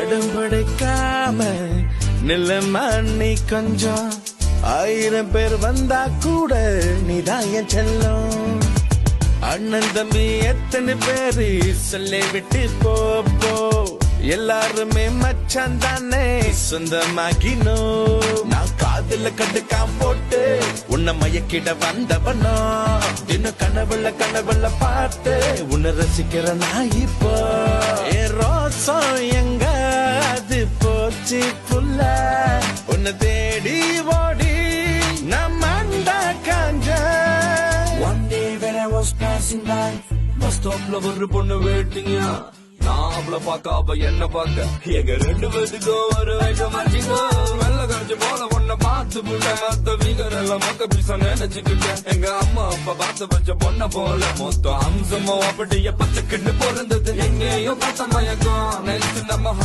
அடம்படைக்காம நில்லம்மா நீ கொஞ்சம் 1000 பேர் வந்தா கூட நீதான் என் செல்லம் அண்ணன் தம்பி எத்தனை பேரு சொல்லி விட்டு போ எல்லாருமே மச்சான் தானே சொந்தமாகினோ நான் காதுல கண்டுக்காம போட்டு உன்னை மயக்கிட வந்தவனோ இன்னும் கனவுல பார்த்து உன்னை ரசிக்கிற நான் இப்போ ரோசம் எங்க அது போச்சு புல்ல உன்னை தேடி ஓடி நான் மண்டா காஞ்ச. One day when I was passing by bus stopல ஒரு பொண்ணு வெயிட்டிங்க நான் அவளை பார்க்க அவ என்ன பார்க்க எங்க 2 பேத்துக்கும் ஒரு வயசு மாச்சிக்கோ வெள்ள கரைச்சு போல பொண்ணை பார்த்து புள்ள மத்த வீகரெல்லாம் மக்க பீச நினைச்சுக்கிட்டேன் எங்க அம்மா அப்பா பார்த்து வச்ச பொண்ணை போல மொத்தம் அம்சமோ அப்படியே பத்துக்கிட்டு பிறந்தது எங்கேயும் பார்த்த மயக்கம் நெக்ஸ்ட் நம்ம